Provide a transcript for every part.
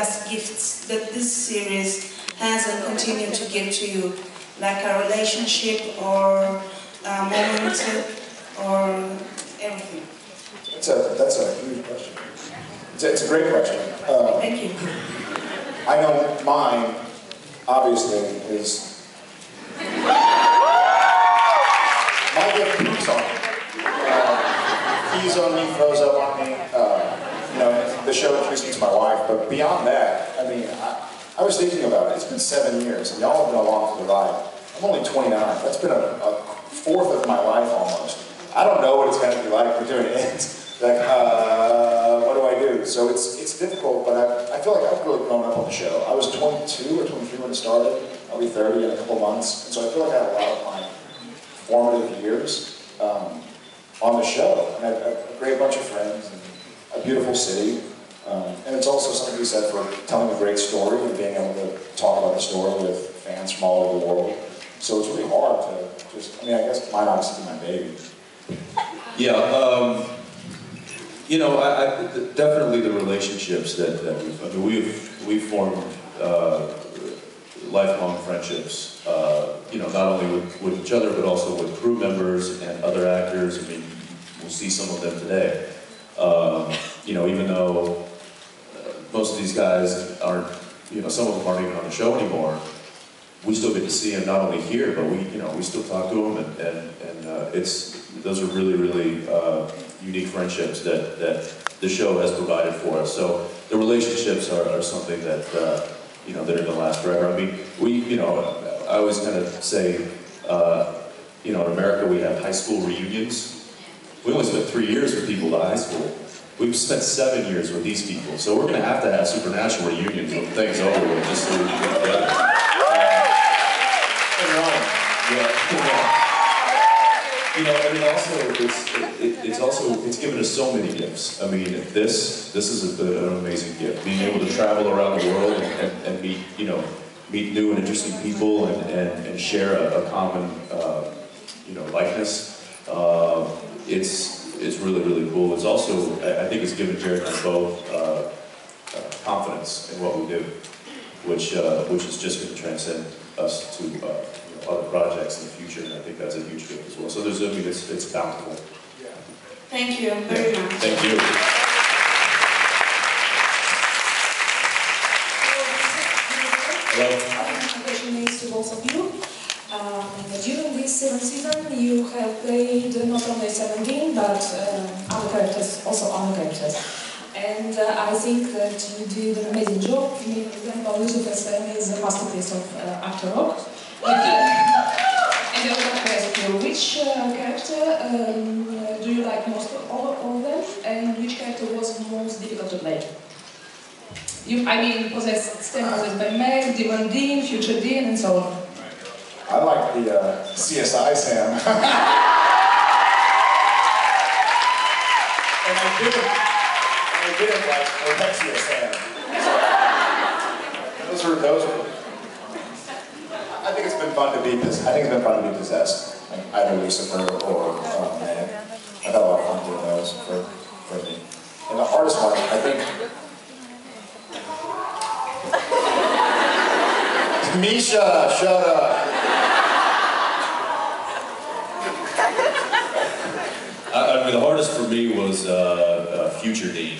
best gifts that this series has and continue to give to you, like a relationship or a moment or everything? That's a huge question. It's a great question. Thank you. I know mine, obviously, is my gift poops on me. Pees on me, throws up on me. You know, the show introduced me to my wife, but beyond that, I mean, I was thinking about it. It's been 7 years, and y'all have been along for the ride. I'm only 29. That's been a fourth of my life almost. I don't know what it's going to be like when it ends. Like, what do I do? So it's difficult, but I feel like I've really grown up on the show. I was 22 or 23 when it started. I'll be 30 in a couple months. And so I feel like I had a lot of my formative years on the show. And I have a great bunch of friends and a beautiful city. And it's also something to be said for telling a great story and being able to talk about the story with fans from all over the world. So it's really hard to just, I mean, I guess mine obviously is my baby. Yeah, you know, definitely the relationships that we've formed lifelong friendships, you know, not only with each other, but also with crew members and other actors. I mean, we'll see some of them today. You know, even though most of these guys aren't, you know, some of them aren't even on the show anymore, we still get to see them not only here, but we still talk to them, and those are really, really unique friendships that the show has provided for us. So the relationships are something that you know, that are gonna last forever. I mean, you know, I always kind of say, you know, in America we have high school reunions. We only spent 3 years with people at high school. We've spent 7 years with these people, so we're gonna have Supernatural reunions when things over with, just so we can get together. You know, and it's given us so many gifts. I mean, this is an amazing gift. Being able to travel around the world and meet, you know, meet new and interesting people and share a common, you know, likeness. It's really, really cool. It's also, I think it's given Jared and I both confidence in what we do, which is just going to transcend us to other projects in the future, and I think that's a huge gift as well. So there's, I mean, it's bountiful. Yeah. Thank you very much. Thank you. Hello. My question is to both of you. During this 7th season, you have played not only 17, but other characters, also other characters. And I think that you did an amazing job. For example, Lucifer's is a masterpiece of actor rock. And I would like to ask you, which character do you like most of all of them, and which character was most difficult to play? I mean, possessed by Meg, Demon Dean, Future Dean, and so on. I like the CSI Sam. And I didn't like Orexia Sam. Those were. I think it's been fun to be possessed. Like either Lucifer or Meg. I've had a lot of fun doing those for me. And the hardest one, I think. Misha, shut up. I mean, the hardest for me was Future Dean.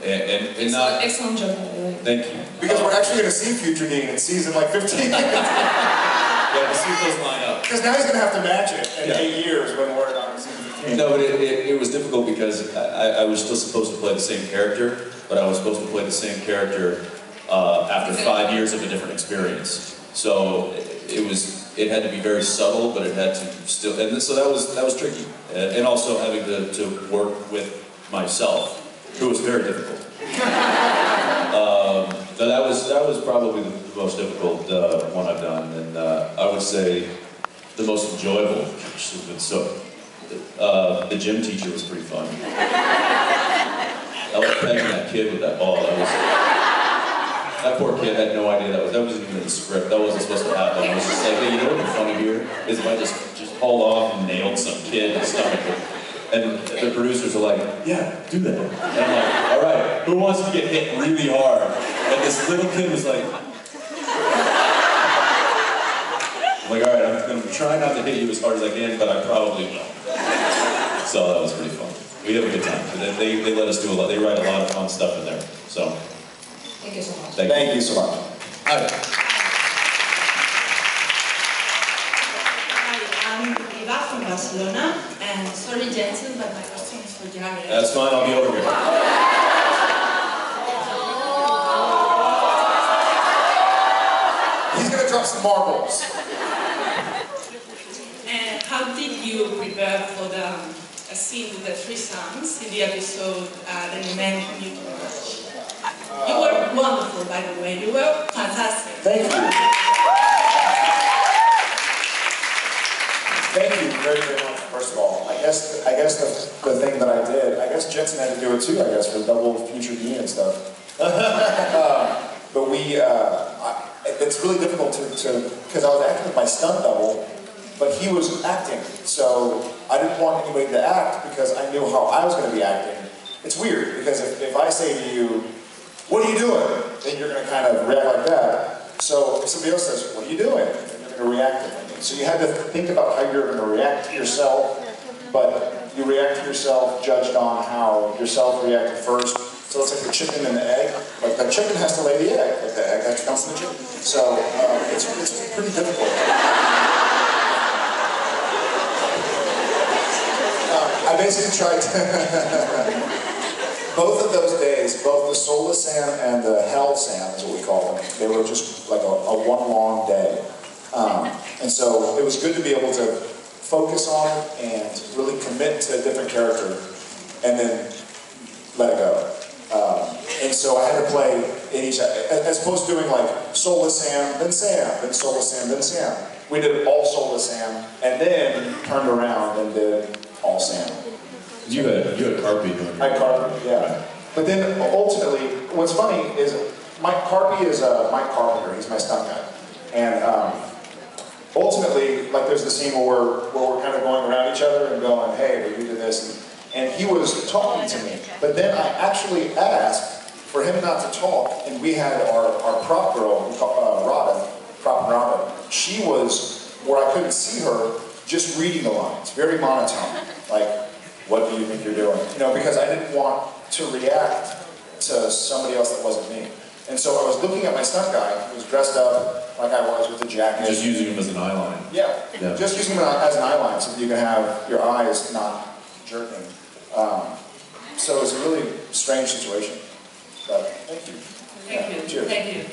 And not... Excellent job. Thank you. Because we're actually going to see Future Dean in season like 15. Yeah, we'll see if those line up. Because now he's going to have to match it in 8 years when we're on season 15. No, but it was difficult because I was still supposed to play the same character, but I was supposed to play the same character after 5 years of a different experience. So it had to be very subtle, but it had to still, and so that was tricky. And also having to work with myself, who was very difficult. So that was probably the most difficult one I've done, and I would say the most enjoyable. Gosh, it's been so. The gym teacher was pretty fun. I was pegging that kid with that ball. That poor kid had no idea that wasn't even in the script. That wasn't supposed to happen. I was just like, hey, you know what would be funny here is if I just hauled off and nailed some kid in the stomach. And the producers are like, yeah, do that. And I'm like, all right. who wants to get hit really hard? And this little kid was like, I'm like, all right, I'm going to try not to hit you as hard as I can, but I probably will. So that was pretty fun. We have a good time. They let us do a lot. They write a lot of fun stuff in there. So Thank you so much. Thank you so much. All right. Hi, I'm Eva from Barcelona, and sorry Jensen, but my question is for Jared. That's fine, I'll be over here. He's going to drop some marbles. And how did you prepare for the scene with the three sons in the episode The Men Who Knew Too Much? You were wonderful, by the way. You were fantastic. Thank you. Thank you very, very much, first of all. I guess the thing that I did, I guess Jensen had to do it too, I guess, for double future D and stuff. But it's really difficult to because I was acting with my stunt double, but he was acting. So I didn't want anybody to act because I knew how I was going to be acting. It's weird, because if I say to you, what are you doing? Then you're going to kind of react like that. So if somebody else says, what are you doing? Then you're going to react differently. So you had to think about how you're going to react to yourself, but you react to yourself judged on how yourself reacted first. So it's like the chicken and the egg. Like the chicken has to lay the egg. Like the egg has to come from the chicken. So it's pretty difficult. I basically tried to... Both of those days, both the Soulless Sam and the Hell Sam is what we call them, they were just like a one long day. And so it was good to be able to focus on it and really commit to a different character and then let it go. And so I had to play in each, as opposed to doing like Soulless Sam, then Soulless Sam, then Sam. We did all Soulless Sam and then turned around and did all Sam. You had Carpy doing it. I had Carpy, yeah. But then ultimately, what's funny is Carpy is Mike Carpenter. He's my stunt guy, and ultimately, like there's the scene where we're kind of going around each other and going, "Hey, we did this," and he was talking to me. But then I actually asked for him not to talk, and we had our prop girl, Prop Robin. She was where I couldn't see her, just reading the lines, very monotone, like. What do you think you're doing? You know, because I didn't want to react to somebody else that wasn't me. And so I was looking at my stunt guy, who was dressed up like I was with a jacket. Just using him as an eyeline. Yeah, just using him as an eyeline so that you can have your eyes not jerking. So it was a really strange situation. But thank you. Thank you. Cheers. Thank you.